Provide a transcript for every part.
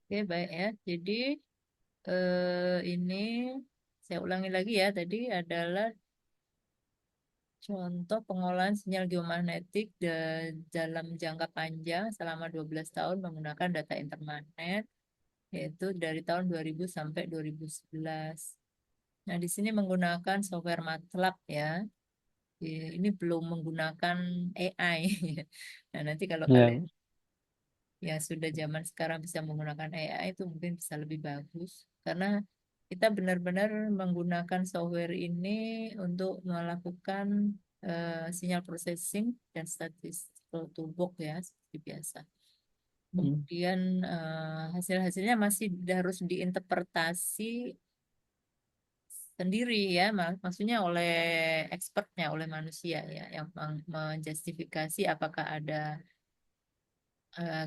Oke, baik ya. Jadi ini saya ulangi lagi ya. Tadi adalah contoh pengolahan sinyal geomagnetik dalam jangka panjang selama 12 tahun menggunakan data internet, yaitu dari tahun 2000 sampai 2011. Nah, di sini menggunakan software MATLAB ya. Ini belum menggunakan AI. Nah, nanti kalau kalian Ya. yang sudah zaman sekarang bisa menggunakan AI itu mungkin bisa lebih bagus karena kita benar-benar menggunakan software ini untuk melakukan sinyal processing dan statistical toolbox ya seperti biasa. Hmm. Kemudian hasil-hasilnya masih harus diinterpretasi sendiri ya, maksudnya oleh expertnya, oleh manusia ya, yang menjustifikasi apakah ada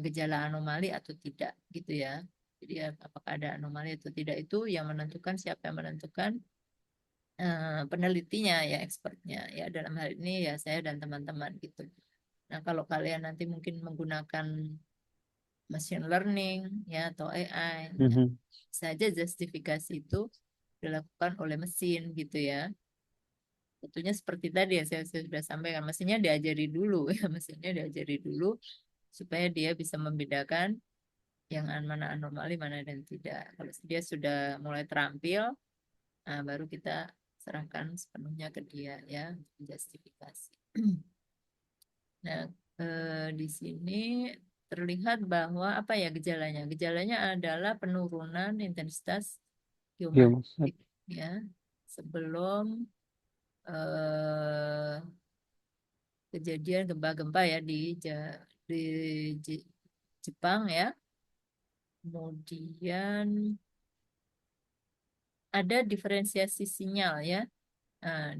gejala anomali atau tidak gitu ya. Jadi apakah ada anomali atau tidak itu yang menentukan siapa yang menentukan penelitinya ya expertnya ya dalam hal ini ya saya dan teman-teman gitu. Nah kalau kalian nanti mungkin menggunakan machine learning ya atau AI ya, Mhm. saja justifikasi itu dilakukan oleh mesin gitu ya. Tentunya seperti tadi ya saya sudah sampaikan mesinnya diajari dulu ya mesinnya diajari dulu supaya dia bisa membedakan yang mana anomali mana dan tidak. Kalau dia sudah mulai terampil, nah baru kita serahkan sepenuhnya ke dia ya, justifikasi. Nah, di sini terlihat bahwa apa ya gejalanya? Gejalanya adalah penurunan intensitas Ya, Mas. geomagnetik ya sebelum eh, kejadian gempa-gempa ya di Jepang ya. Kemudian ada diferensiasi sinyal ya.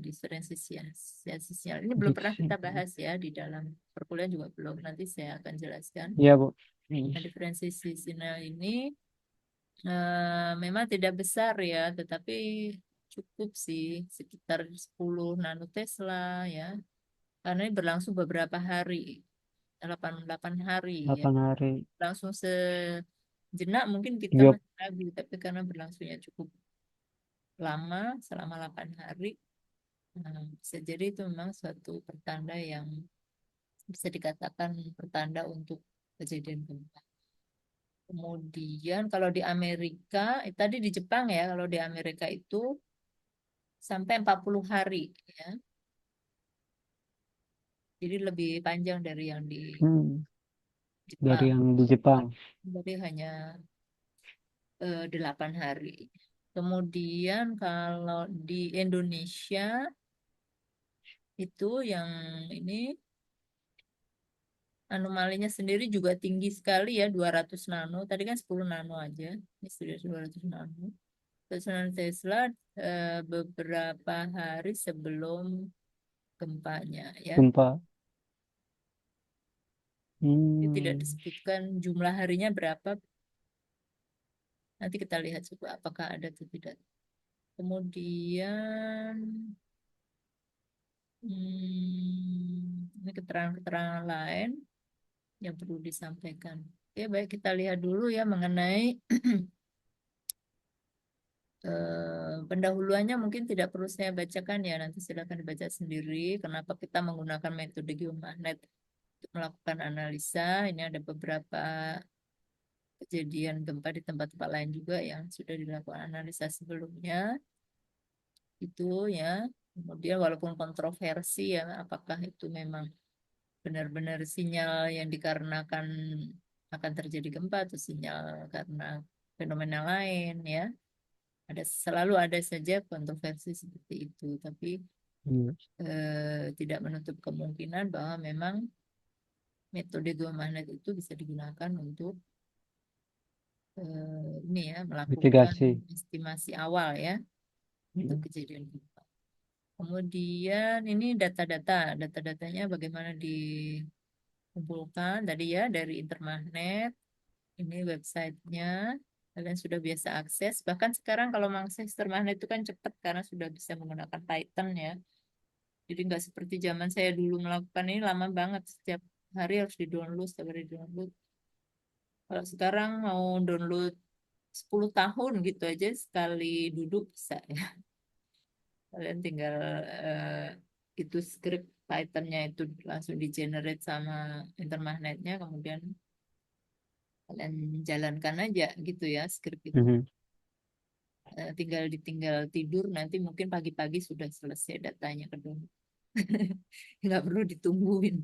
Diferensiasi sinyal ini belum pernah kita bahas ya di dalam perkuliahan juga belum. Nanti saya akan jelaskan. Iya, Bu. Hmm. Nah, diferensiasi sinyal ini memang tidak besar ya, tetapi cukup sih sekitar 10 nanotesla ya. Karena ini berlangsung beberapa hari, 88 hari ya. 8 hari. Langsung sejenak mungkin kita Iya. masih ragu, tapi karena berlangsungnya cukup lama selama 8 hari. Bisa jadi itu memang suatu pertanda yang bisa dikatakan pertanda untuk kejadian gempa. Kemudian kalau di Amerika, tadi di Jepang ya, kalau di Amerika itu sampai 40 hari ya. Jadi lebih panjang dari yang di Hmm. Dari Jepang. yang di Jepang. Jadi hanya 8 hari. Kemudian kalau di Indonesia itu yang ini anomalinya sendiri juga tinggi sekali ya 200 nano. Tadi kan 10 nano aja. Ini sudah 200 nano. 200 nano Tesla beberapa hari sebelum gempanya ya. Gempa. Ini tidak Hmm. disebutkan jumlah harinya berapa. Nanti kita lihat juga apakah ada atau tidak. Kemudian ini keterangan-keterangan lain yang perlu disampaikan. Oke, baik kita lihat dulu ya mengenai pendahuluannya mungkin tidak perlu saya bacakan ya, nanti silakan dibaca sendiri. Kenapa kita menggunakan metode geomagnet untuk melakukan analisa? Ini ada beberapa kejadian gempa di tempat-tempat lain juga yang sudah dilakukan analisa sebelumnya. Itu ya. Kemudian walaupun kontroversi ya, apakah itu memang benar-benar sinyal yang dikarenakan akan terjadi gempa atau sinyal karena fenomena lain ya. Selalu ada saja kontroversi seperti itu, tapi Iya. tidak menutup kemungkinan bahwa memang metode geomagnet itu bisa digunakan untuk ini ya melakukan Mitigasi. estimasi awal ya untuk Hmm. kejadian gempa. Kemudian ini data-datanya bagaimana dikumpulkan tadi ya dari Intermagnet. Ini websitenya kalian sudah biasa akses. Bahkan sekarang kalau mengakses Intermagnet itu kan cepat karena sudah bisa menggunakan Python ya. Jadi nggak seperti zaman saya dulu melakukan ini lama banget. Setiap hari harus di-download, setiap hari di-download. Kalau sekarang mau download 10 tahun gitu aja sekali duduk bisa ya. Kalian tinggal eh, itu script Python-nya itu langsung di generate sama intermagnetnya, kemudian kalian jalankan aja gitu ya script itu. Mhm. Tinggal ditinggal tidur nanti mungkin pagi-pagi sudah selesai datanya ke download. Nggak perlu ditungguin.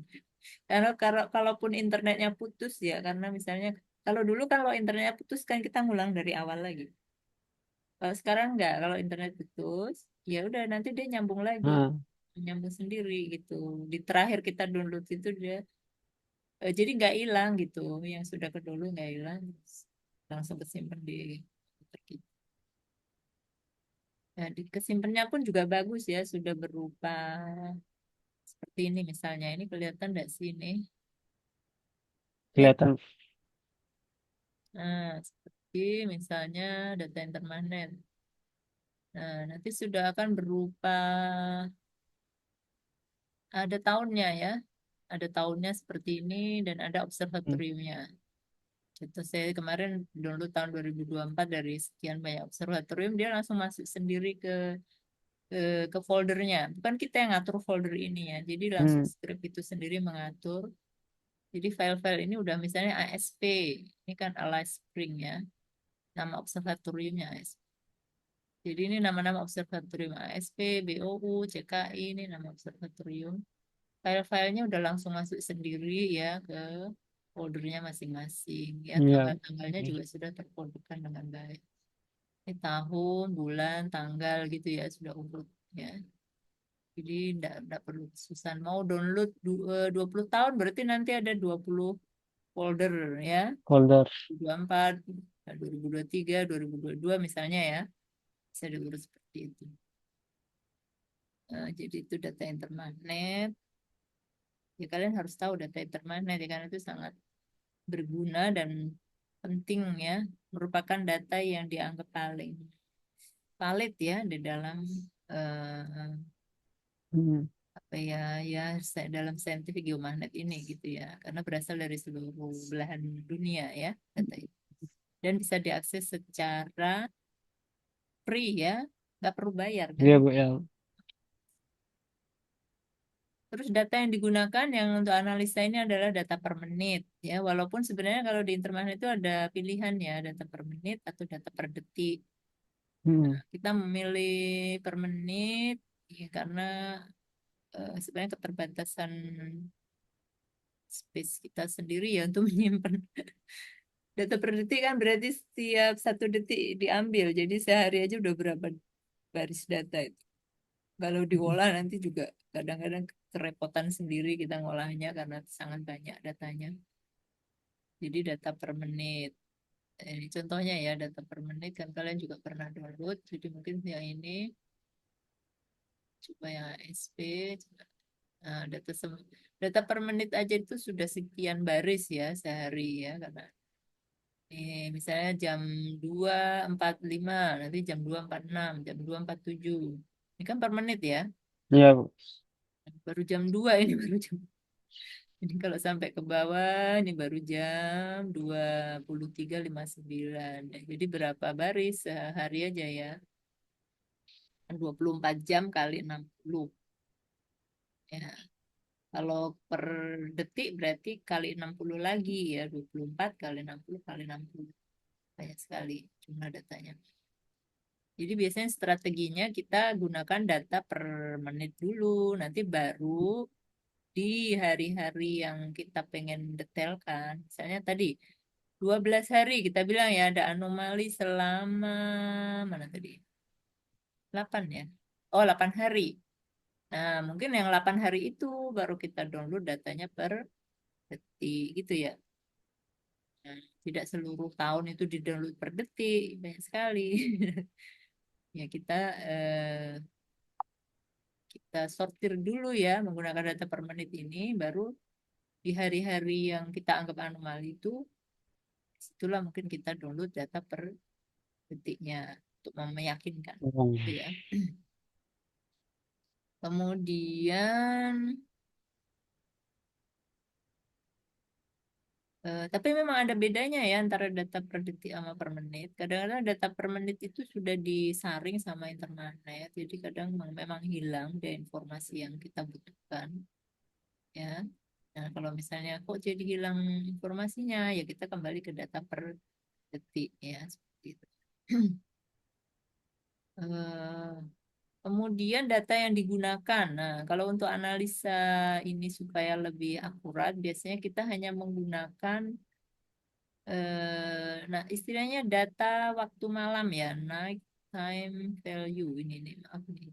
Karena kalau kalaupun internetnya putus ya, karena misalnya kalau dulu kalau internetnya putus kan kita ngulang dari awal lagi. Kalau sekarang nggak, kalau internet putus, ya udah nanti dia nyambung lagi, Ah, nyambung sendiri gitu. Di terakhir kita download itu dia, jadi nggak hilang gitu. Yang sudah ke download nggak hilang, langsung kesimpan di komputer kita. Nah, di kesimpannya pun juga bagus ya, sudah berupa seperti ini misalnya. Ini kelihatan nggak sih ini? Eh, kelihatan. Nah, seperti misalnya data intermagnet. Nah, nanti sudah akan berupa ada tahunnya ya. Ada tahunnya seperti ini dan ada Hmm. observatoriumnya. Contoh saya kemarin download tahun 2024 dari sekian banyak observatorium, dia langsung masuk sendiri ke, ke foldernya. Bukan kita yang ngatur folder ini ya. Jadi langsung Hmm. script itu sendiri mengatur. Jadi file-file ini udah misalnya ASP. Ini kan Alice Spring ya. Nama observatoriumnya ASP. Jadi ini nama-nama observatorium ASP, BOU, CKI, ini nama observatorium. File-filenya udah langsung masuk sendiri ya ke foldernya masing-masing. Ya, Iya. tanggal-tanggalnya juga sudah terfolderkan dengan baik. Ini tahun, bulan, tanggal gitu ya, sudah urut ya. Jadi enggak perlu susah. Mau download 20 tahun berarti nanti ada 20 folder ya. Folder. 2024, 2023, 2022 misalnya ya. Bisa diurut seperti itu. Jadi itu data intermagnet. Ya kalian harus tahu data intermagnet ya, karena itu sangat berguna dan penting ya, merupakan data yang dianggap paling valid ya di dalam eh, Hmm. apa ya ya dalam saintifik geomagnet ini gitu ya, karena berasal dari seluruh belahan dunia ya data itu, dan bisa diakses secara free ya, nggak perlu bayar kan. Iya Bu ya. Terus data yang digunakan yang untuk analisa ini adalah data per menit ya, walaupun sebenarnya kalau di intermagnet itu ada pilihan ya, data per menit atau data per detik. Hmm. Kita memilih per menit ya, karena sebenarnya keterbatasan space kita sendiri ya untuk menyimpan data per detik, kan berarti setiap 1 detik diambil. Jadi sehari aja udah berapa baris data itu. Kalau diolah nanti juga kadang-kadang kerepotan sendiri kita ngolahnya karena sangat banyak datanya. Jadi data per menit. Ini contohnya ya, data per menit kan kalian juga pernah download. Jadi mungkin yang ini coba yang ASP. Nah, data per menit aja itu sudah sekian baris ya sehari ya, karena ini misalnya jam 2.45, nanti jam 2.46, jam 2.47. Ini kan per menit ya. Iya Bu. Baru jam 2 ini baru jam. Ini kalau sampai ke bawah ini baru jam 23.59. Jadi berapa baris sehari aja ya? 24 jam kali 60. Ya. Kalau per detik berarti kali 60 lagi ya, 24 kali 60 kali 60. Banyak sekali jumlah datanya. Jadi biasanya strateginya kita gunakan data per menit dulu, nanti baru di hari-hari yang kita pengen detailkan. Misalnya tadi 12 hari kita bilang ya ada anomali selama mana tadi? 8 ya. Oh, 8 hari. Nah, mungkin yang 8 hari itu baru kita download datanya per detik gitu ya. Nah, tidak seluruh tahun itu di-download per detik, banyak sekali. Ya kita sortir dulu ya menggunakan data per menit ini, baru di hari-hari yang kita anggap anomali itu, situlah mungkin kita download data per detiknya untuk meyakinkan. Gitu Hmm. ya. Kemudian Tapi memang ada bedanya ya antara data per detik sama per menit. Kadang-kadang data per menit itu sudah disaring sama internet, jadi kadang memang hilang dari informasi yang kita butuhkan, ya. Nah, kalau misalnya kok jadi hilang informasinya, ya kita kembali ke data per detik, ya, seperti itu. Eh, Kemudian data yang digunakan. Nah, kalau untuk analisa ini supaya lebih akurat, biasanya kita hanya menggunakan nah, istilahnya data waktu malam ya, night time value ini nih, maaf nih,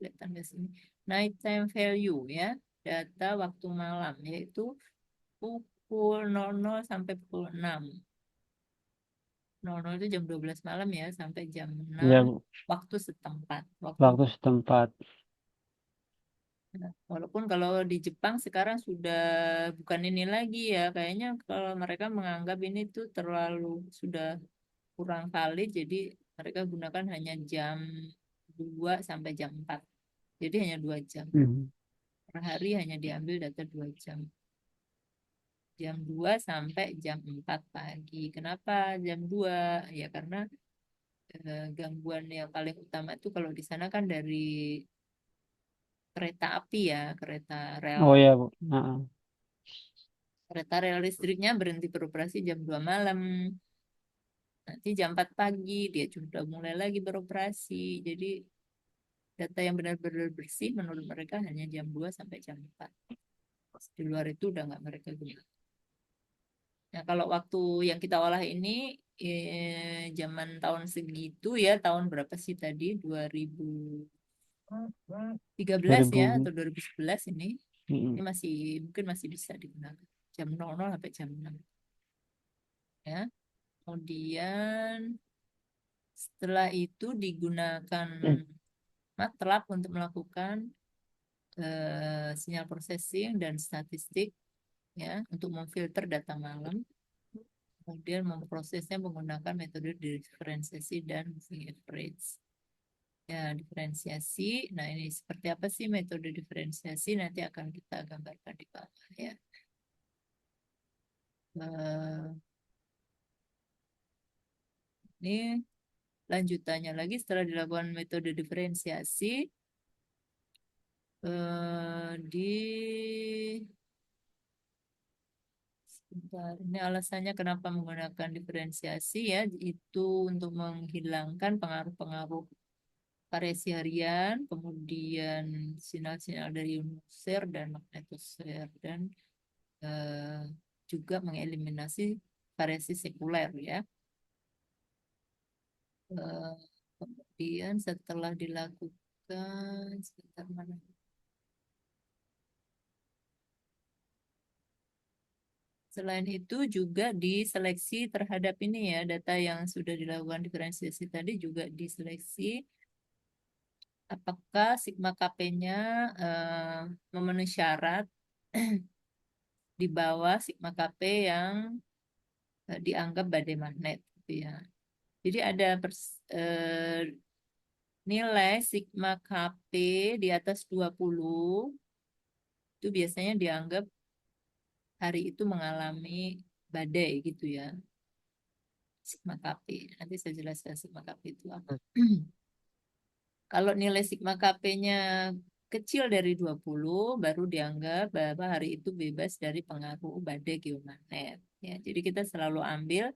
kelihatan di sini. Night time value ya, data waktu malam yaitu pukul 00 sampai pukul 6. 00 itu jam 12 malam ya sampai jam 6 Ya, waktu setempat. waktu setempat. Nah, walaupun kalau di Jepang sekarang sudah bukan ini lagi ya, kayaknya kalau mereka menganggap ini tuh terlalu sudah kurang valid, jadi mereka gunakan hanya jam 2 sampai jam 4. Jadi hanya 2 jam. Hmm. Per hari hanya diambil data 2 jam. Jam 2 sampai jam 4 pagi. Kenapa jam 2? Ya karena gangguan yang paling utama itu kalau di sana kan dari kereta api ya, Oh ya, Bu. Nah, kereta rel listriknya berhenti beroperasi jam 2 malam. Nanti jam 4 pagi dia sudah mulai lagi beroperasi. Jadi data yang benar-benar bersih menurut mereka hanya jam 2 sampai jam 4. Di luar itu udah nggak mereka gunakan. Nah, kalau waktu yang kita olah ini zaman tahun segitu ya, tahun berapa sih tadi? 2013 ya 2000. atau 2011 ini. Ini Hmm. masih mungkin masih bisa digunakan. Jam 00 sampai jam 6 ya. Kemudian setelah itu digunakan MATLAB untuk melakukan sinyal processing dan statistik ya untuk memfilter data malam, kemudian memprosesnya menggunakan metode diferensiasi dan moving average. Ya, diferensiasi. Nah, ini seperti apa sih metode diferensiasi? Nanti akan kita gambarkan di bawah ya. Eh, ini lanjutannya lagi setelah dilakukan metode diferensiasi di sebentar. Ini alasannya kenapa menggunakan diferensiasi ya, itu untuk menghilangkan pengaruh-pengaruh variasi harian, kemudian sinyal-sinyal dari ionosfer dan magnetosfer, dan eh, juga mengeliminasi variasi sekuler ya. Eh, Kemudian setelah dilakukan, sebentar mana? Selain itu juga diseleksi terhadap ini ya, data yang sudah dilakukan diferensiasi tadi juga diseleksi apakah sigma KP-nya memenuhi syarat di bawah sigma KP yang dianggap badai magnet gitu ya. Jadi ada nilai sigma KP di atas 20 itu biasanya dianggap hari itu mengalami badai gitu ya. Sigma KP. Nanti saya jelaskan sigma KP itu apa. Kalau nilai sigma KP-nya kecil dari 20 baru dianggap bahwa hari itu bebas dari pengaruh badai geomagnet. Ya, jadi kita selalu ambil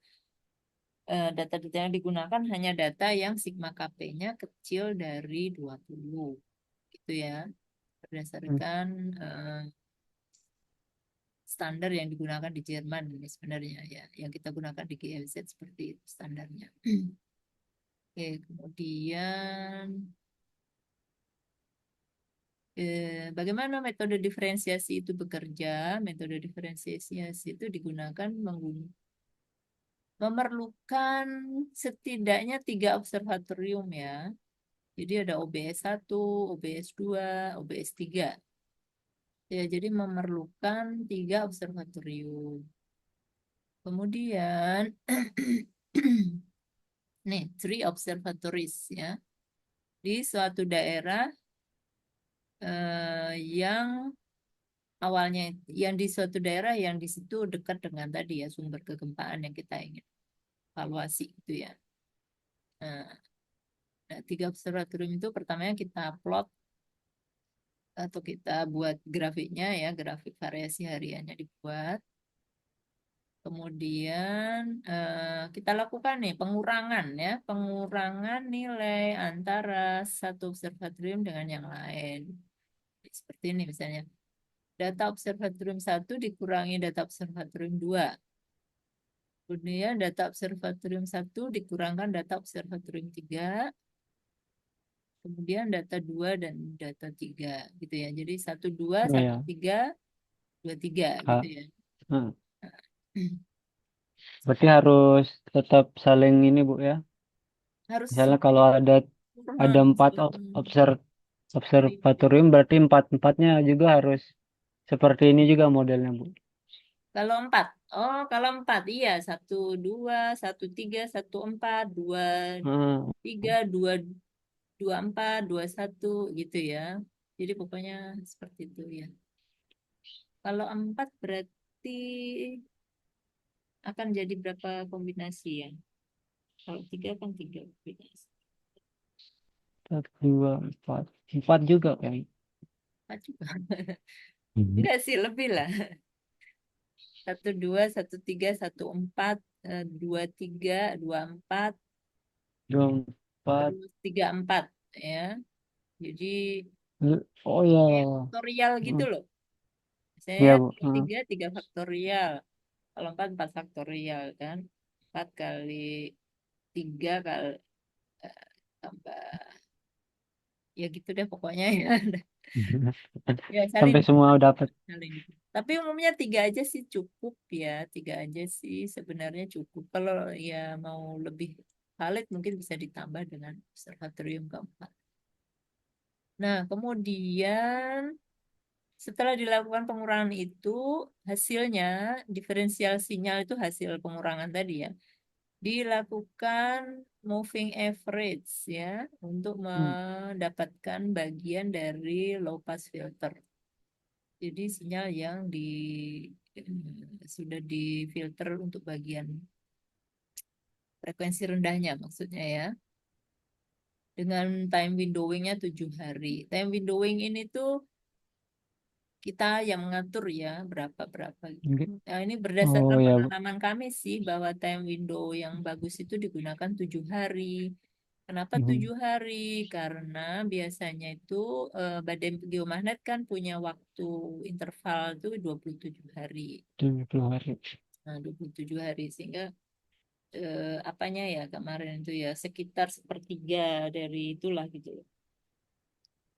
data-data yang digunakan hanya data yang sigma KP-nya kecil dari 20 gitu ya. Berdasarkan standar yang digunakan di Jerman ini sebenarnya ya. Yang kita gunakan di GLZ seperti itu standarnya. Oke, kemudian bagaimana metode diferensiasi itu bekerja? Metode diferensiasi itu digunakan memerlukan setidaknya 3 observatorium ya. Jadi ada OBS 1, OBS 2, OBS 3. Ya, jadi memerlukan 3 observatorium. Kemudian, nih, 3 observatories ya. Di suatu daerah yang awalnya yang di suatu daerah yang di situ dekat dengan tadi ya sumber kegempaan yang kita ingin evaluasi itu ya. Nah, nah, tiga observatorium itu pertamanya kita plot atau kita buat grafiknya ya, grafik variasi hariannya dibuat. Kemudian kita lakukan nih pengurangan ya, pengurangan nilai antara satu observatorium dengan yang lain. Seperti ini misalnya, data observatorium satu dikurangi data observatorium 2. Kemudian data observatorium satu dikurangkan data observatorium 3. Kemudian data 2 dan data 3 gitu ya. Jadi 1 2 Oh 1 ya. 3 2 3 gitu Kak. ya. Hmm. Berarti harus tetap saling ini Bu ya. Harus Misalnya kalau saling ada harus empat seimbang. observatorium berarti empat-empatnya juga harus seperti ini juga modelnya Bu. Kalau 4, oh kalau 4 iya 1 2 1 3 1 4 2 Hmm. 3 2 2 4 2 1 gitu ya. Jadi pokoknya seperti itu ya. Kalau 4 berarti akan jadi berapa kombinasi ya? Kalau 3 kan 3 kombinasi. Satu, dua, empat. Empat juga kayaknya. 4 juga. Mhm. Enggak sih, lebih lah. 1 2 1 3 1 4 2 3 2 4 Dua, empat. terus 3 4 ya. Jadi Oh kayak ya. faktorial gitu Hmm. loh. Saya Iya Bu. kalau Hmm. 3 3 faktorial. Kalau 4 4 faktorial kan. 4 kali 3 kali tambah ya gitu deh pokoknya ya. Ya salin Sampai semua dapat. salin. Tapi umumnya 3 aja sih cukup ya. 3 aja sih sebenarnya cukup. Kalau ya mau lebih valid mungkin bisa ditambah dengan observatorium keempat. Nah, kemudian setelah dilakukan pengurangan itu, hasilnya diferensial sinyal itu hasil pengurangan tadi ya, dilakukan moving average ya untuk Hmm. mendapatkan bagian dari low pass filter. Jadi sinyal yang sudah difilter untuk bagian frekuensi rendahnya maksudnya ya. Dengan time windowingnya 7 hari. Time windowing ini tuh kita yang mengatur ya berapa-berapa gitu. Mungkin. Nah, ini Oh berdasarkan ya Bu. pengalaman kami sih bahwa time window yang bagus itu digunakan 7 hari. Kenapa Mhm. 7 hari? Karena biasanya itu badan geomagnet kan punya waktu interval itu 27 hari. 70 hari. Nah, 27 hari sehingga apanya ya kemarin itu ya sekitar sepertiga dari itulah gitu loh.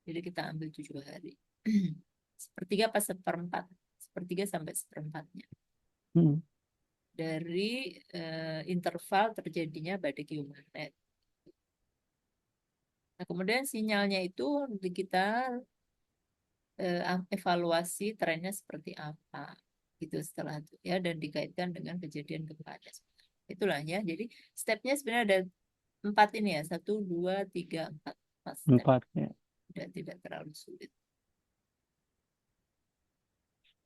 Jadi kita ambil 7 hari. Sepertiga pas seperempat. Sepertiga sampai seperempatnya. Hmm. Dari interval terjadinya badai geomagnet. Nah, kemudian sinyalnya itu kita evaluasi trennya seperti apa gitu setelah itu ya dan dikaitkan dengan kejadian gempa. Itulah ya. Jadi stepnya sebenarnya ada 4 ini ya, 1 2 3 4 empat step. Empat ya. Tidak terlalu sulit.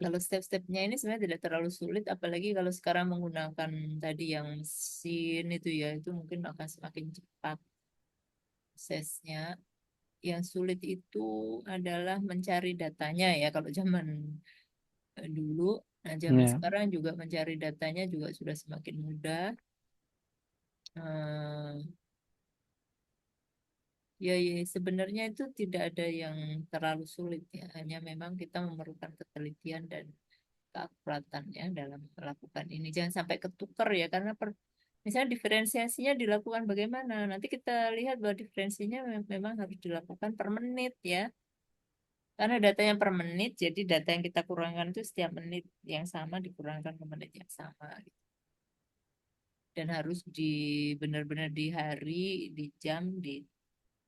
Kalau step-stepnya ini sebenarnya tidak terlalu sulit, apalagi kalau sekarang menggunakan tadi yang mesin itu ya, itu mungkin akan semakin cepat prosesnya. Yang sulit itu adalah mencari datanya ya, kalau zaman dulu. Nah, zaman Ya. sekarang juga mencari datanya juga sudah semakin mudah. Eh, ya, sebenarnya itu tidak ada yang terlalu sulit ya, hanya memang kita memerlukan ketelitian dan keakuratan ya dalam melakukan ini. Jangan sampai ketukar ya, karena misalnya diferensiasinya dilakukan bagaimana. Nanti kita lihat bahwa diferensinya memang harus dilakukan per menit ya. Karena datanya per menit, jadi data yang kita kurangkan itu setiap menit yang sama dikurangkan ke menit yang sama. Gitu. Dan harus benar-benar di hari, di jam, di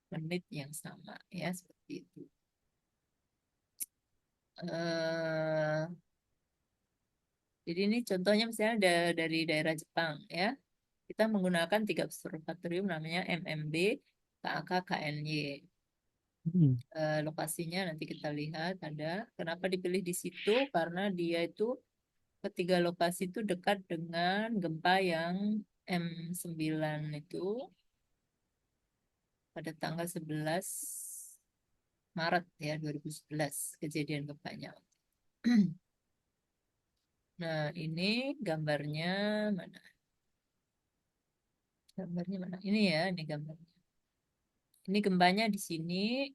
menit yang sama ya seperti itu. eh jadi ini contohnya misalnya dari daerah Jepang ya. Kita menggunakan 3 observatorium namanya MMB, KAK, KNY. Hmm. Lokasinya nanti kita lihat ada. Kenapa dipilih di situ? Karena dia itu ketiga lokasi itu dekat dengan gempa yang M9 itu pada tanggal 11 Maret ya 2011 kejadian gempanya. Nah, ini gambarnya mana? Gambarnya mana? Ini ya, ini gambarnya. Ini gempanya di sini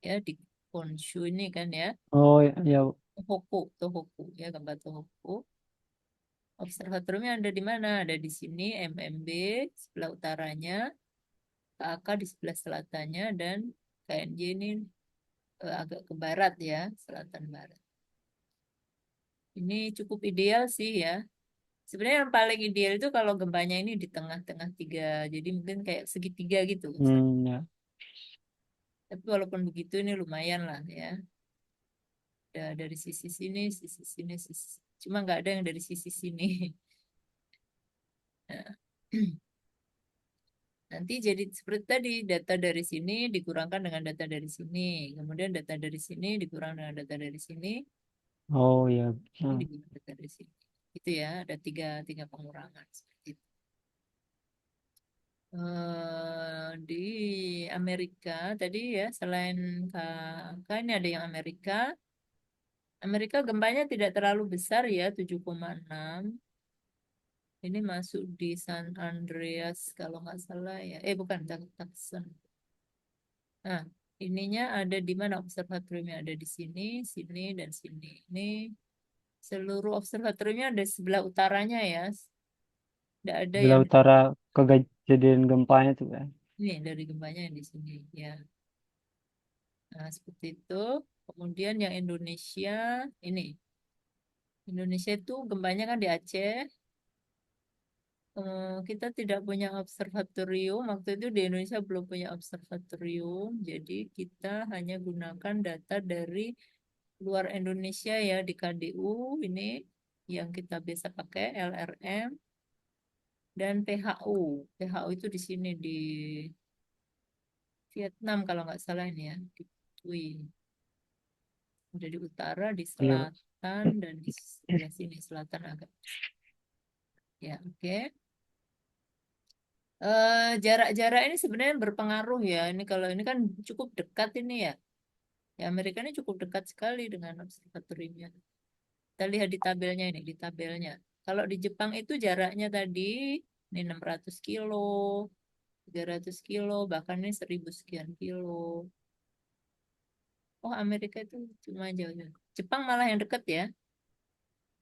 ya di Honshu ini kan ya. Oh ya, ya. Tohoku, Tohoku ya gambar Tohoku. Observatoriumnya ada di mana? Ada di sini MMB sebelah utaranya, KAK di sebelah selatannya dan KNJ ini agak ke barat ya, selatan barat. Ini cukup ideal sih ya. Sebenarnya yang paling ideal itu kalau gempanya ini di tengah-tengah tiga, jadi mungkin kayak segitiga gitu. Ya. Tapi walaupun begitu ini lumayan lah ya. Ada dari sisi sini, sisi sini, sisi. Cuma nggak ada yang dari sisi sini. Nah, nanti jadi seperti tadi, data dari sini dikurangkan dengan data dari sini. Kemudian data dari sini dikurang dengan data dari sini. Oh ya. Ini Nah, dikurang data dari sini. Itu ya, ada tiga pengurangan. Seperti itu. Di Amerika tadi ya, selain KK, ini ada yang Amerika. Amerika gempanya tidak terlalu besar ya, 7,6. Ini masuk di San Andreas kalau nggak salah ya. Bukan, Tucson. Nah, ininya ada di mana observatoriumnya? Ada di sini, sini, dan sini. Ini seluruh observatoriumnya ada di sebelah utaranya ya. Tidak ada sebelah yang utara kejadian gempanya tuh kan. ini dari gempanya yang di sini ya. Nah, seperti itu. Kemudian yang Indonesia ini. Indonesia itu gempanya kan di Aceh. Kita tidak punya observatorium. Waktu itu di Indonesia belum punya observatorium. Jadi kita hanya gunakan data dari luar Indonesia ya di KDU ini yang kita biasa pakai LRM dan PHU. PHU itu di sini di Vietnam kalau nggak salah ini ya di Tui. Udah di utara, di Iya. selatan dan di sebelah sini selatan agak. Ya, oke. Jarak-jarak ini sebenarnya berpengaruh ya. Ini kalau ini kan cukup dekat ini ya. Ya Amerika ini cukup dekat sekali dengan observatoriumnya. Kita lihat di tabelnya ini, di tabelnya. Kalau di Jepang itu jaraknya tadi ini 600 kilo, 300 kilo, bahkan ini 1000 sekian kilo. Oh, Amerika itu cuma jauh-jauh. Jepang malah yang dekat ya.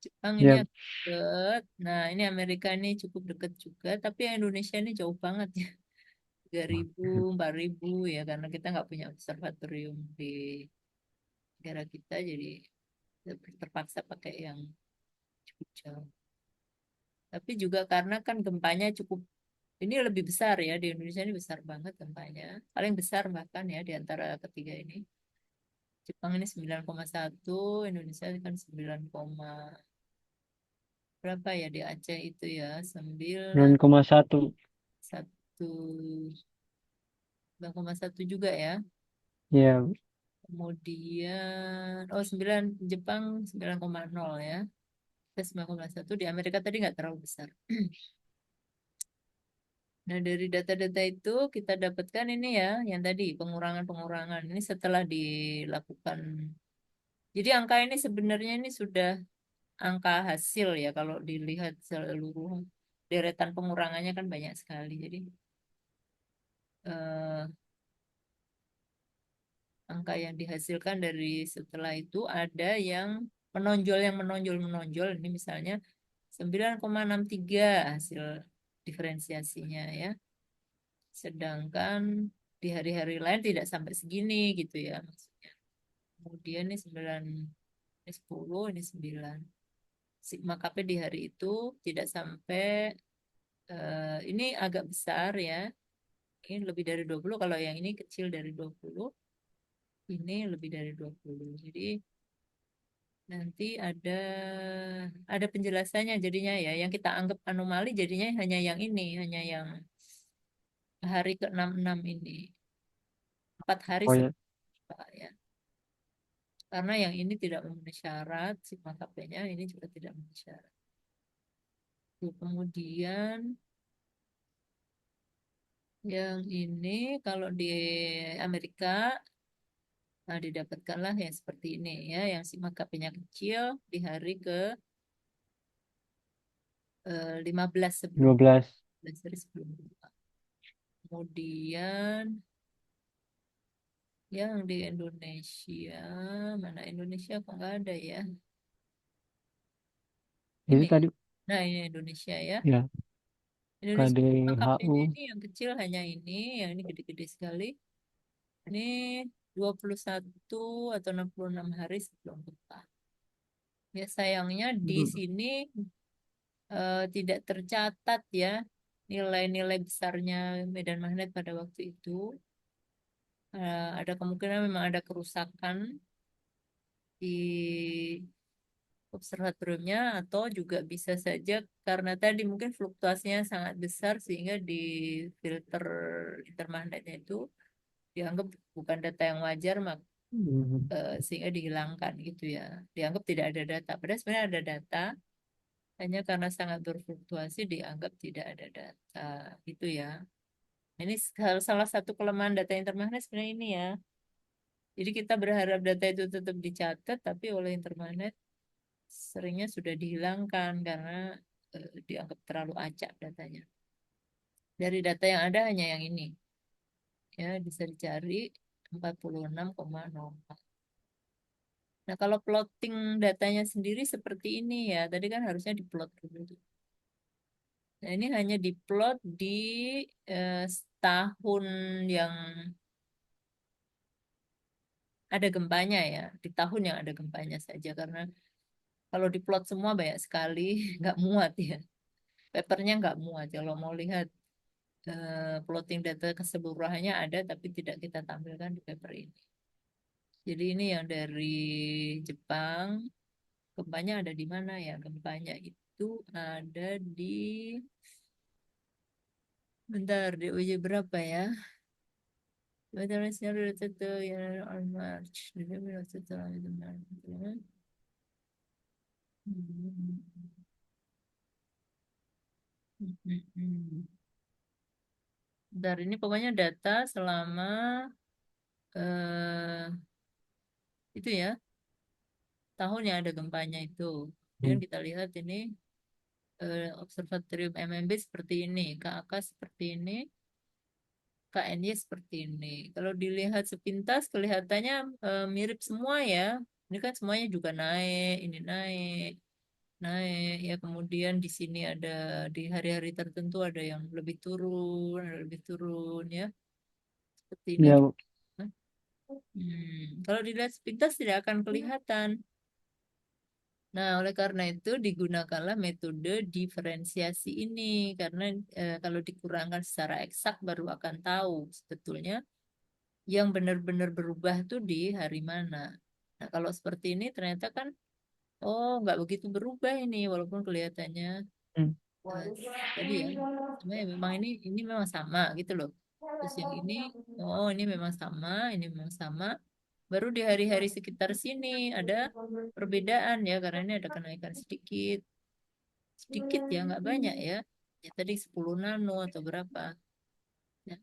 Jepang ini Ya. agak dekat. Nah, ini Amerika ini cukup dekat juga, tapi yang Indonesia ini jauh banget ya. 3.000, 4.000 ya, karena kita nggak punya observatorium di negara kita, jadi terpaksa pakai yang cukup jauh. Tapi juga karena kan gempanya cukup ini lebih besar ya di Indonesia ini besar banget gempanya. Paling besar bahkan ya di antara ketiga ini. Jepang ini 9,1, Indonesia kan 9, berapa ya di Aceh itu ya 9,1. 9,1 juga ya. Ya. Kemudian oh 9 Jepang 9,0 ya. Kita 9,1 di Amerika tadi nggak terlalu besar. Nah, dari data-data itu kita dapatkan ini ya, yang tadi pengurangan-pengurangan ini setelah dilakukan. Jadi angka ini sebenarnya ini sudah angka hasil ya kalau dilihat seluruh deretan pengurangannya kan banyak sekali. Jadi eh, angka yang dihasilkan dari setelah itu ada yang menonjol ini misalnya 9,63 hasil diferensiasinya ya. Sedangkan di hari-hari lain tidak sampai segini gitu ya maksudnya. Kemudian ini 9, ini 10, ini 9. Sigma KP di hari itu tidak sampai ini agak besar ya. Ini lebih dari 20 kalau yang ini kecil dari 20, ini lebih dari 20. Jadi nanti ada penjelasannya jadinya ya. Yang kita anggap anomali jadinya hanya yang ini, hanya yang hari ke-66 ini. 4 hari Oh ya. setelah Pak ya. Karena yang ini tidak memenuhi syarat, si KP-nya ini juga tidak memenuhi syarat. Tuh, kemudian yang ini kalau di Amerika, nah didapatkanlah yang seperti ini ya, yang si KP-nya kecil di hari ke 15 sebelum 12. 15 hari sebelum buka. Kemudian yang di Indonesia, mana Indonesia kok nggak ada ya? Itu Ini, tadi nah ini Indonesia ya. ya Indonesia KP-nya KDHU. ini yang kecil hanya ini, yang ini gede-gede sekali. Ini 21 atau 66 hari sebelum buka. Ya sayangnya di sini tidak tercatat ya nilai-nilai besarnya medan magnet pada waktu itu. Ada kemungkinan memang ada kerusakan di observatoriumnya atau juga bisa saja karena tadi mungkin fluktuasinya sangat besar sehingga di filter intermagnetnya itu dianggap bukan data yang wajar Hmm. sehingga dihilangkan gitu ya. Dianggap tidak ada data. Padahal sebenarnya ada data, hanya karena sangat berfluktuasi dianggap tidak ada data gitu ya. Ini salah satu kelemahan data intermagnet sebenarnya ini ya. Jadi kita berharap data itu tetap dicatat, tapi oleh intermagnet seringnya sudah dihilangkan karena dianggap terlalu acak datanya. Dari data yang ada hanya yang ini. Ya, bisa dicari 46,04. Nah, kalau plotting datanya sendiri seperti ini ya. Tadi kan harusnya diplot dulu tuh. Nah, ini hanya diplot di tahun yang ada gempanya ya. Di tahun yang ada gempanya saja. Karena kalau diplot semua banyak sekali, nggak muat ya. Papernya nggak muat. Kalau mau lihat plotting data keseluruhannya ada, tapi tidak kita tampilkan di paper ini. Jadi ini yang dari Jepang. Gempanya ada di mana ya? Gempanya itu ada di bentar di uji berapa ya? International related to United on March. Jadi related to United March. Bentar ini pokoknya data selama eh itu ya tahun yang ada gempanya itu. Kemudian kita lihat ini observatorium MMB seperti ini, KAK seperti ini, KNY seperti ini. Kalau dilihat sepintas kelihatannya mirip semua ya. Ini kan semuanya juga naik, ini naik, naik. Ya kemudian di sini ada di hari-hari tertentu ada yang lebih turun, ada lebih turun ya. Seperti ini Ya, juga. Bu. Kalau dilihat sepintas tidak akan kelihatan. Nah, oleh karena itu digunakanlah metode diferensiasi ini karena kalau dikurangkan secara eksak baru akan tahu sebetulnya yang benar-benar berubah tuh di hari mana. Nah, kalau seperti ini ternyata kan, oh nggak begitu berubah ini walaupun kelihatannya Hmm. eh, tadi ya, sebenarnya memang ini memang sama gitu loh. Terus yang ini, oh ini memang sama, ini memang sama. Baru di hari-hari sekitar sini ada perbedaan ya karena ini ada kenaikan sedikit, sedikit ya nggak banyak ya. Ya tadi 10 nano atau berapa. Ya.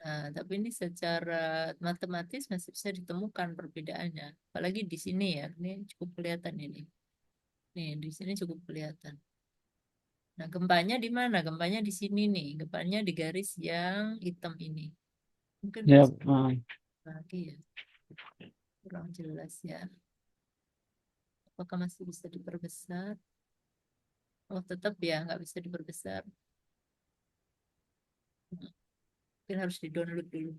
Nah, tapi ini secara matematis masih bisa ditemukan perbedaannya. Apalagi di sini ya, ini cukup kelihatan ini. Nih, di sini cukup kelihatan. Nah, gempanya di mana? Gempanya di sini nih. Gempanya di garis yang hitam ini. Mungkin Ya, bisa lagi ya. Kurang jelas ya. Apakah masih bisa diperbesar? Oh, tetap ya, nggak bisa diperbesar. Mungkin harus di-download dulu.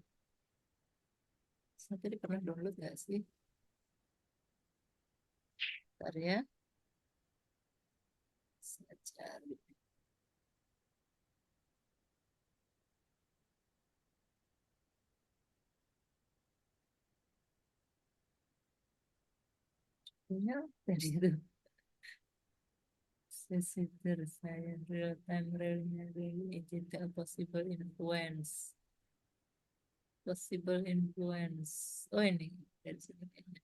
Saya tadi pernah download nggak sih? Bentar ya. Saya cari. Punya dari itu. Sesitter saya real time realnya really digital possible influence. Possible influence. Oh ini dari sini kayaknya.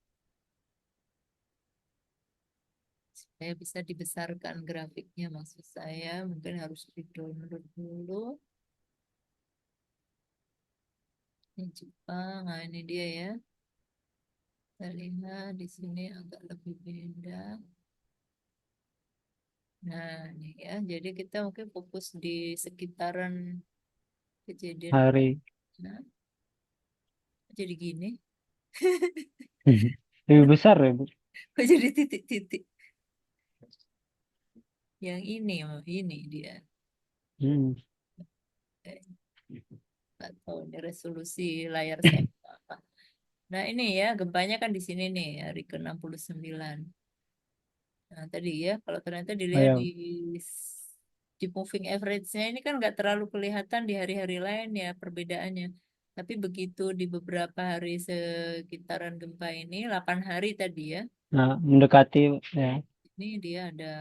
Supaya bisa dibesarkan grafiknya maksud saya mungkin harus di download dulu. Ini Jepang, nah ini dia ya. Kita lihat di sini agak lebih beda. Nah, ini ya. Jadi kita mungkin fokus di sekitaran kejadian. hari. Nah, jadi gini. Lebih besar ya, Bu? Kok jadi titik-titik? Yang ini dia. Hmm. Eh, nggak tahu ini resolusi layar saya apa. Nah, ini ya, gempanya kan di sini nih, hari ke-69. Nah, tadi ya, kalau ternyata Oh dilihat ya, di moving average-nya ini kan nggak terlalu kelihatan di hari-hari lain ya perbedaannya. Tapi begitu di beberapa hari sekitaran gempa ini, 8 hari tadi ya, nah mendekati ya. ini dia ada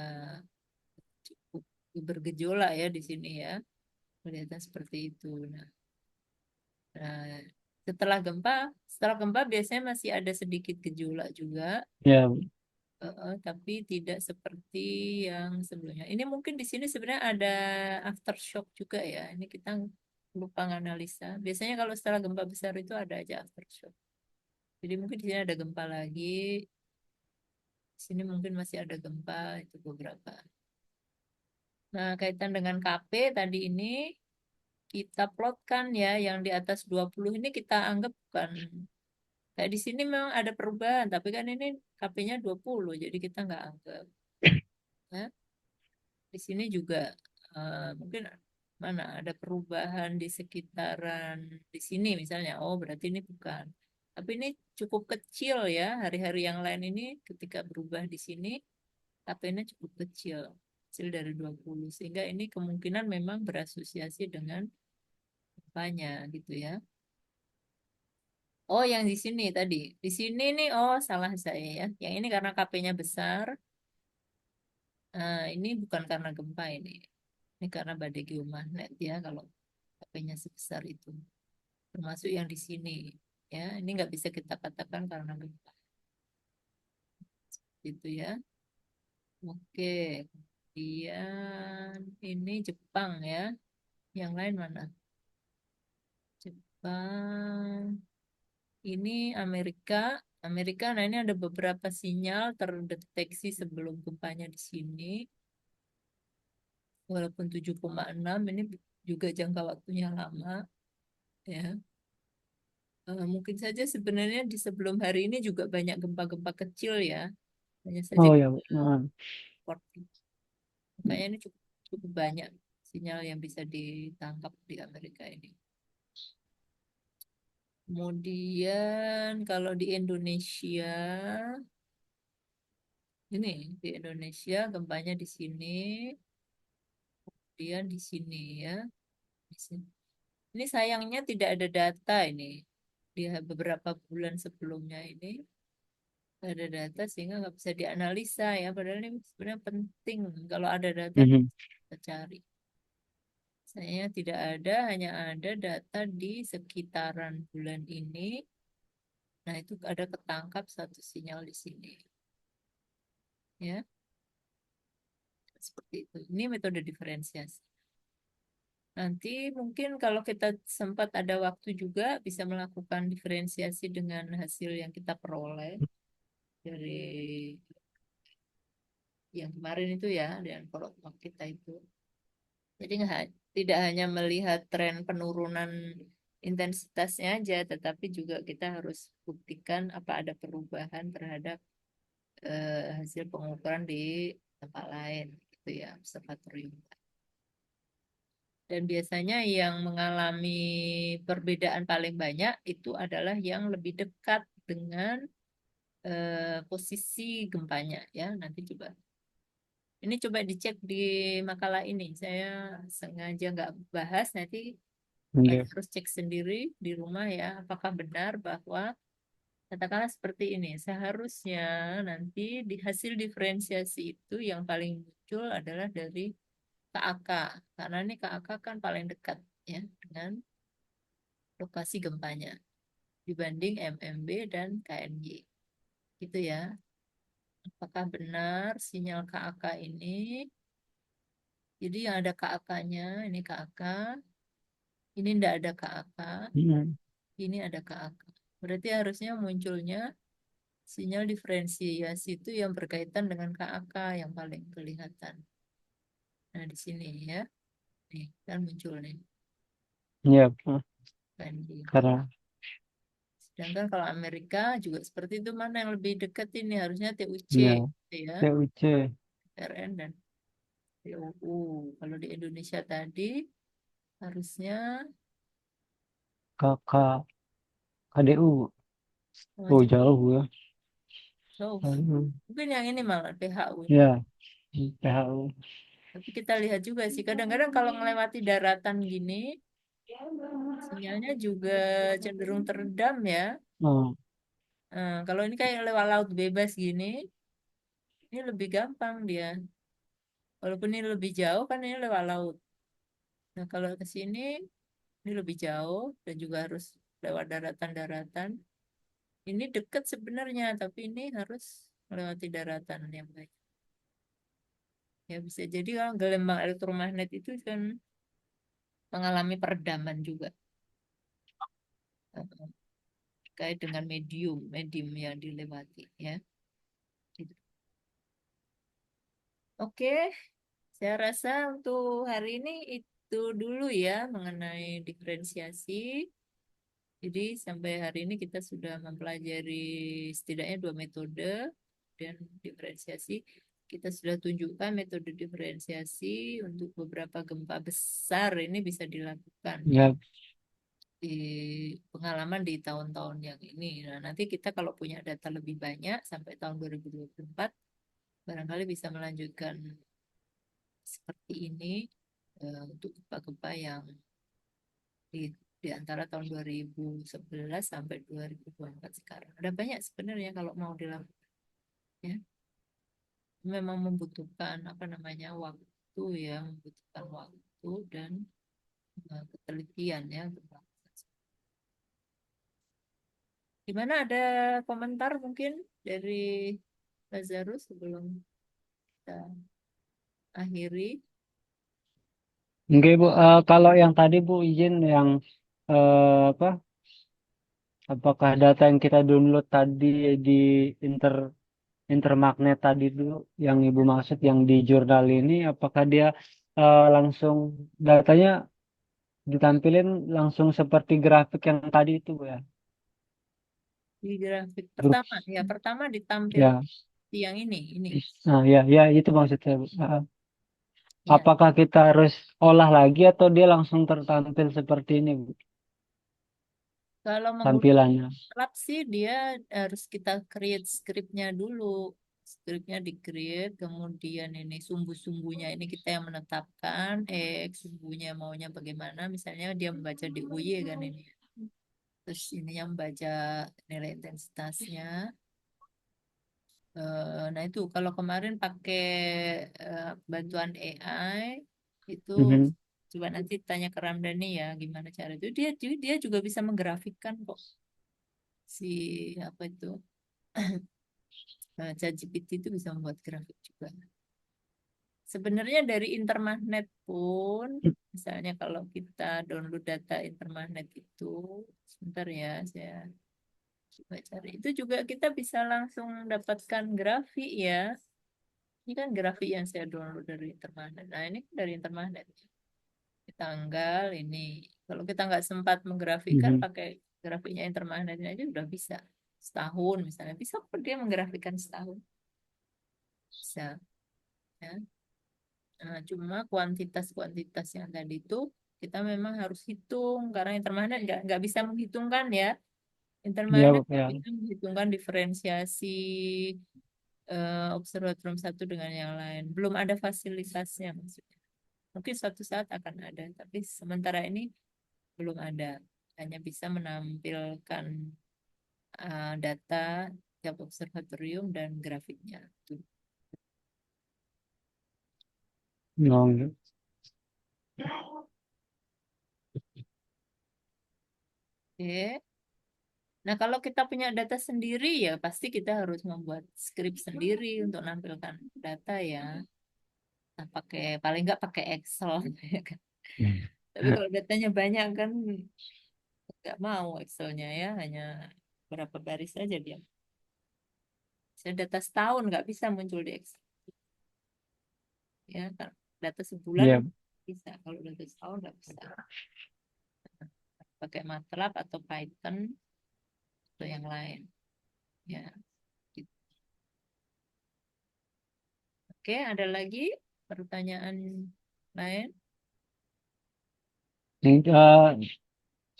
cukup bergejolak ya di sini ya. Kelihatan seperti itu. Nah, setelah gempa biasanya masih ada sedikit gejolak juga. Ya, Tapi tidak seperti yang sebelumnya. Ini mungkin di sini sebenarnya ada aftershock juga ya. Ini kita lupa analisa. Biasanya kalau setelah gempa besar itu ada aja aftershock. Jadi mungkin di sini ada gempa lagi. Di sini mungkin masih ada gempa itu beberapa. Nah, kaitan dengan KP tadi ini kita plotkan ya yang di atas 20 ini kita anggap bukan kayak di sini memang ada perubahan, tapi kan ini KP-nya 20 jadi kita nggak anggap. Ya. Di sini juga mungkin mana ada perubahan di sekitaran di sini misalnya. Oh, berarti ini bukan. Tapi ini cukup kecil ya. Hari-hari yang lain ini ketika berubah di sini, KP-nya cukup kecil. Kecil dari 20. Sehingga ini kemungkinan memang berasosiasi dengan apanya gitu ya. Oh, yang di sini tadi. Di sini nih, oh salah saya ya. Yang ini karena KP-nya besar. Ini bukan karena gempa ini. Ini karena badai geomagnet ya kalau HP-nya sebesar itu. Termasuk yang di sini. Ya, ini nggak bisa kita katakan karena gempa. Gitu ya. Oke. Kemudian ini Jepang ya. Yang lain mana? Jepang. Ini Amerika. Amerika, nah ini ada beberapa sinyal terdeteksi sebelum gempanya di sini. Walaupun 7,6 ini juga jangka waktunya lama. Ya. Mungkin saja sebenarnya di sebelum hari ini juga banyak gempa-gempa kecil ya. Hanya saja oh ya, Bu. kita Nah, report. Makanya ini cukup, cukup banyak sinyal yang bisa ditangkap di Amerika ini. Kemudian kalau di Indonesia, ini di Indonesia gempanya di sini, kemudian di sini ya. Di sini. Ini sayangnya tidak ada data ini. Di beberapa bulan sebelumnya ini nggak ada data sehingga nggak bisa dianalisa ya. Padahal ini sebenarnya penting. Kalau ada data mhm. kita cari. Saya tidak ada, hanya ada data di sekitaran bulan ini. Nah, itu ada ketangkap satu sinyal di sini. Ya, seperti itu. Ini metode diferensiasi. Nanti mungkin kalau kita sempat ada waktu juga bisa melakukan diferensiasi dengan hasil yang kita peroleh dari yang kemarin itu ya, dan follow up kita itu. Jadi tidak hanya melihat tren penurunan intensitasnya aja, tetapi juga kita harus buktikan apa ada perubahan terhadap hasil pengukuran di tempat lain, gitu ya, observatorium. Dan biasanya yang mengalami perbedaan paling banyak itu adalah yang lebih dekat dengan posisi gempanya, ya. Nanti coba. Ini coba dicek di makalah ini. Saya sengaja nggak bahas, nanti Ya. harus cek sendiri di rumah ya, apakah benar bahwa katakanlah seperti ini, seharusnya nanti di hasil diferensiasi itu yang paling muncul adalah dari KAK, karena ini KAK kan paling dekat ya dengan lokasi gempanya dibanding MMB dan KNY. Gitu ya. Apakah benar sinyal KAK ini? Jadi yang ada KAK-nya, ini KAK, ini tidak ada KAK, Hmm. ini ada KAK. Berarti harusnya munculnya sinyal diferensiasi itu yang berkaitan dengan KAK yang paling kelihatan. Nah, di sini ya. Nih, kan muncul nih. Iya, Banding. karena Sedangkan kalau Amerika juga seperti itu, mana yang lebih dekat ini harusnya TUC ya gitu ya, TUC, RN dan TUU. Kalau di Indonesia tadi harusnya KK, KDU. oh, Oh, jauh ya. jauh. Jauh. Mungkin yang ini malah PHU ini. Ya, PHU. Tapi kita lihat juga sih, kadang-kadang kalau melewati daratan gini, sinyalnya juga cenderung teredam ya. Oh, Kalau ini kayak lewat laut bebas gini, ini lebih gampang dia. Walaupun ini lebih jauh kan ini lewat laut. Nah, kalau ke sini ini lebih jauh dan juga harus lewat daratan-daratan. Ini dekat sebenarnya, tapi ini harus melewati daratan yang baik. Ya bisa jadi kalau gelombang elektromagnet itu kan mengalami peredaman juga eh, terkait dengan medium, medium yang dilewati ya. Gitu. Oke, saya rasa untuk hari ini itu dulu ya mengenai diferensiasi. Jadi sampai hari ini kita sudah mempelajari setidaknya dua metode dan diferensiasi. Kita sudah tunjukkan metode diferensiasi untuk beberapa gempa besar ini bisa dilakukan ya ya, di pengalaman di tahun-tahun yang ini. Nah, nanti kita kalau punya data lebih banyak sampai tahun 2024 barangkali bisa melanjutkan seperti ini untuk gempa-gempa yang di antara tahun 2011 sampai 2024 sekarang. Ada banyak sebenarnya kalau mau dilakukan ya. Memang membutuhkan apa namanya waktu ya, membutuhkan waktu dan ketelitian ya untuk melakukan. Gimana ada komentar mungkin dari Lazarus sebelum kita akhiri? oke Bu. Kalau yang tadi Bu izin yang apa? Apakah data yang kita download tadi di inter intermagnet tadi dulu, yang Ibu maksud yang di jurnal ini, apakah dia langsung datanya ditampilin langsung seperti grafik yang tadi itu Bu ya? Di grafik Grup, pertama ya, pertama ditampil ya. di yang ini. Nah, ya, ya itu maksudnya Bu. Ya, Apakah kita harus olah lagi atau dia langsung tertampil seperti ini Bu? kalau menggunakan Tampilannya. lab sih dia harus kita create scriptnya dulu. Scriptnya di-create, kemudian ini sumbu-sumbunya ini kita yang menetapkan, sumbunya maunya bagaimana. Misalnya dia membaca di UY kan ini. Terus ini yang membaca nilai intensitasnya. Nah itu kalau kemarin pakai bantuan AI itu Mhm. coba nanti tanya ke Ramdhani ya gimana cara itu dia juga bisa menggrafikkan kok si apa itu ChatGPT itu bisa membuat grafik juga. Sebenarnya dari intermagnet pun misalnya kalau kita download data intermagnet itu sebentar ya saya coba cari itu juga kita bisa langsung dapatkan grafik ya. Ini kan grafik yang saya download dari intermagnet. Nah, ini kan dari intermagnet. Tanggal ini. Kalau kita nggak sempat menggrafikkan Mhm. pakai grafiknya intermagnetnya aja udah bisa. Setahun misalnya. Bisa kok dia menggrafikkan setahun. Bisa. Ya. Nah, cuma kuantitas-kuantitas yang tadi itu kita memang harus hitung. Karena intermagnet nggak bisa menghitungkan ya. Ya Intermagnet Bu nggak ya. bisa menghitungkan diferensiasi observatorium satu dengan yang lain. Belum ada fasilitasnya maksudnya. Mungkin suatu saat akan ada, tapi sementara ini belum ada. Hanya bisa menampilkan data tiap observatorium dan grafiknya. Tuh. No. Oke. Nah, kalau kita punya data sendiri ya pasti kita harus membuat skrip sendiri untuk nampilkan data ya. Nah, paling nggak pakai Excel. Ya kan? Hmm. Tapi kalau datanya banyak kan nggak mau Excelnya ya, hanya berapa baris saja dia. Saya data setahun nggak bisa muncul di Excel ya kan. Data sebulan Iya, bisa, kalau data setahun nggak bisa. Pakai MATLAB atau Python atau yang lain ya. Gitu. Oke, ada lagi pertanyaan lain?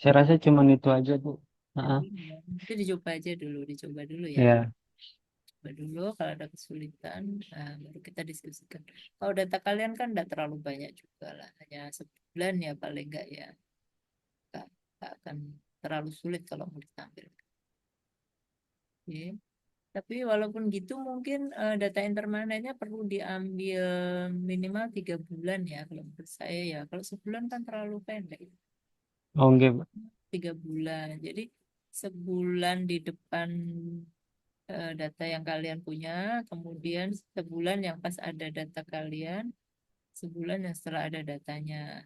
saya rasa cuman itu aja Bu. Itu Heeh. ya. Itu dicoba dulu ya. Ya, Coba dulu kalau ada kesulitan, baru kita diskusikan. Kalau data kalian kan tidak terlalu banyak juga lah, hanya sebulan ya paling enggak ya. Nggak akan terlalu sulit kalau mau ditampilkan. Oke. Tapi walaupun gitu mungkin data intermediate perlu diambil minimal 3 bulan ya kalau menurut saya ya. Kalau sebulan kan terlalu pendek. oh enggak Bu. 3 bulan. Jadi sebulan di depan data yang kalian punya, kemudian sebulan yang pas ada data kalian, sebulan yang setelah ada datanya.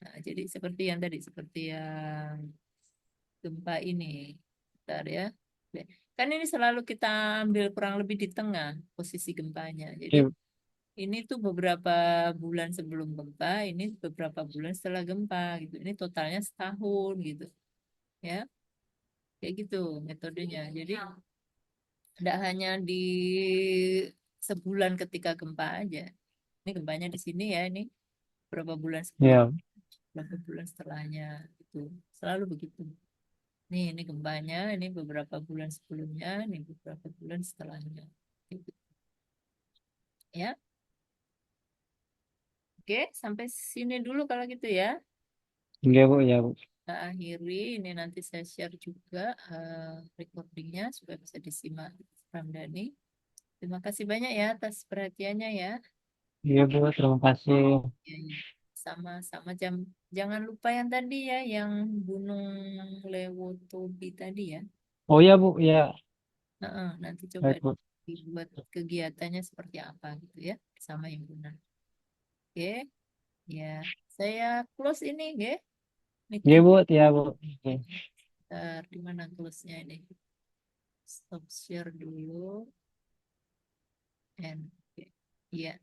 Nah, jadi seperti yang tadi, seperti yang gempa ini. Bentar ya. Kan ini selalu kita ambil kurang lebih di tengah posisi gempanya. Jadi Iya, ini tuh beberapa bulan sebelum gempa, ini beberapa bulan setelah gempa gitu. Ini totalnya setahun gitu, ya. Kayak gitu metodenya. Jadi tidak hanya di sebulan ketika gempa aja. Ini gempanya di sini ya, ini berapa bulan sebelum, iya. berapa bulan setelahnya gitu. Selalu begitu. Ini gempanya, ini beberapa bulan sebelumnya, ini beberapa bulan setelahnya. Gitu. Ya, oke, sampai sini dulu kalau gitu ya. Enggak Bu, ya Bu. Kita akhiri, ini nanti saya share juga recordingnya supaya bisa disimak Ramdhani. Terima kasih banyak ya atas perhatiannya ya. Iya Bu, terima kasih. Ya, ya. Sama-sama jangan lupa yang tadi ya, yang Gunung Lewotobi tadi ya. Oh ya Bu, ya. Nanti coba Baik Bu. dibuat kegiatannya seperti apa gitu ya, sama yang benar. Oke, ya. Saya close ini, ya. Iya Meeting. Bu, ya Bu. Oke. Di mana close-nya ini? Stop share dulu. And, oke. Iya.